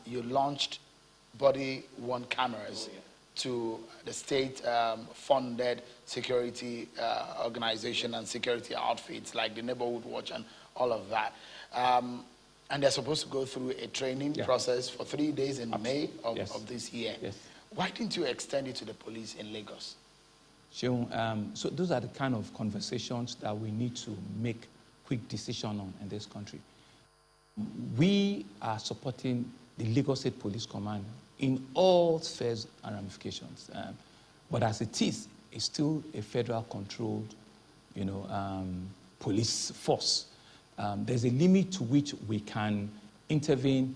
you launched body-worn cameras to the state-funded security organization and security outfits like the Neighborhood Watch and all of that. And they're supposed to go through a training process for 3 days in May of this year. Yes. Why didn't you extend it to the police in Lagos? So those are the kind of conversations that we need to make quick decision on in this country. We are supporting the Lagos State Police Command in all spheres and ramifications. But as it is, it's still a federal-controlled, police force. There's a limit to which we can intervene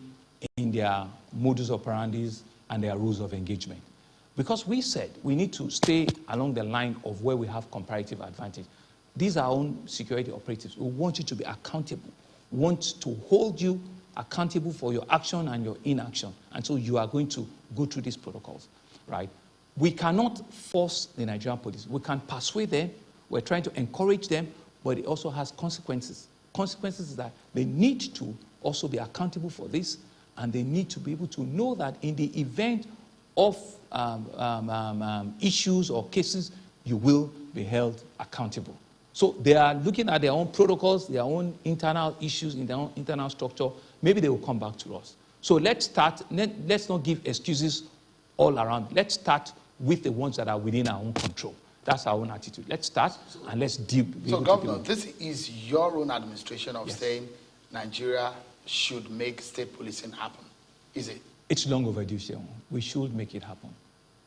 in their modus operandi and their rules of engagement. Because we said we need to stay along the line of where we have comparative advantage. These are our own security operatives. We want you to be accountable. We want to hold you accountable for your action and your inaction. And so you are going to go through these protocols, right? We cannot force the Nigerian police. We can persuade them. We're trying to encourage them, but it also has consequences. Consequences is that they need to also be accountable for this, and they need to be able to know that in the event of issues or cases, you will be held accountable. So they are looking at their own protocols, their own internal issues in their own internal structure. Maybe they will come back to us. So let's start. Let's not give excuses all around. Let's start with the ones that are within our own control. That's our own attitude. Let's start and let's deal. So, Governor, this is your own administration of saying Nigeria should make state policing happen. Is it? It's long overdue, Sheon. We should make it happen.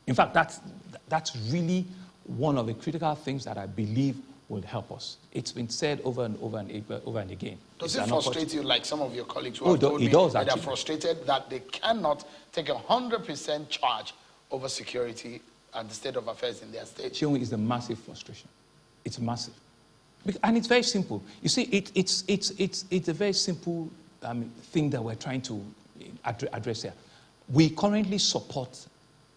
In fact, that's really one of the critical things that I believe will help us. It's been said over and over and again. Does it frustrate you like some of your colleagues who have told me that they're frustrated that they cannot take 100% charge over security and the state of affairs in their state? Sheon, is a massive frustration. It's massive. And it's very simple. You see, it's a very simple thing that we're trying to address here. We currently support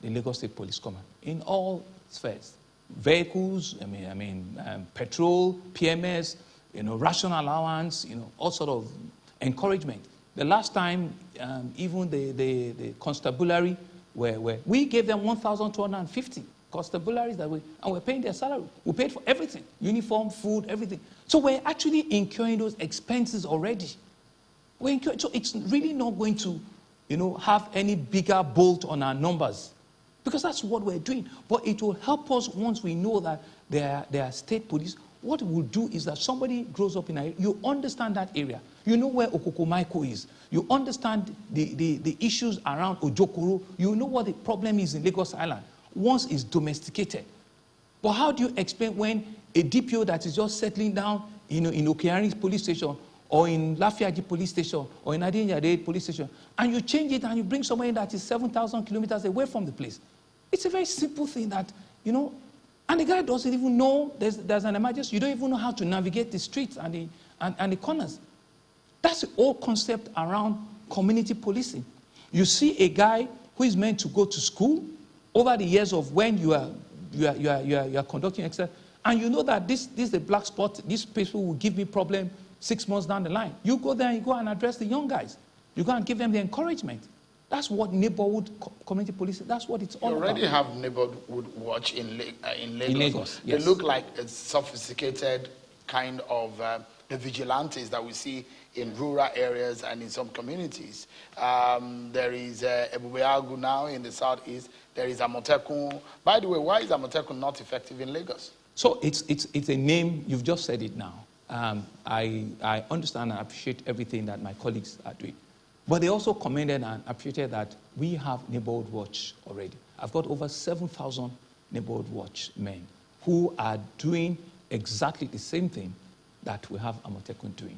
the Lagos State Police Command in all spheres. Vehicles, petrol, PMS, ration allowance, all sort of encouragement. The last time, even the constabulary, where we gave them 1,250 constabularies and we're paying their salary. We paid for everything, uniform, food, everything. So we're actually incurring those expenses already. So it's really not going to, have any bigger bolt on our numbers, because that's what we're doing. But it will help us once we know that they are state police. What we'll do is that somebody grows up in an area, you understand that area. You know where Okokomaiko is. You understand the issues around Ojokoro. You know what the problem is in Lagos Island. Once it's domesticated. But how do you explain when a DPO that is just settling down in Okeari police station, or in Lafiaji police station, or in Adinyade police station, and you change it and you bring somebody that is 7,000 kilometers away from the place? It's a very simple thing that, and the guy doesn't even know there's an emergency. You don't even know how to navigate the streets and the corners. That's the whole concept around community policing. You see a guy who is meant to go to school over the years of when you are conducting exercise, and you know that this is a black spot, these people will give me problem 6 months down the line. You go there and you go and address the young guys. You go and give them the encouragement. That's what neighborhood community policing, that's what it's all about. You already have Neighborhood Watch in Lagos. In Lagos, yes. They look like a sophisticated kind of the vigilantes that we see in rural areas and in some communities. There is Ebubeagu now in the southeast. There is Amotekun. By the way, why is Amotekun not effective in Lagos? So it's a name, you've just said it now. I understand and appreciate everything that my colleagues are doing. But they also commended and appreciated that we have Neighborhood Watch already. I've got over 7,000 Neighborhood Watch men who are doing exactly the same thing that we have Amotekun doing.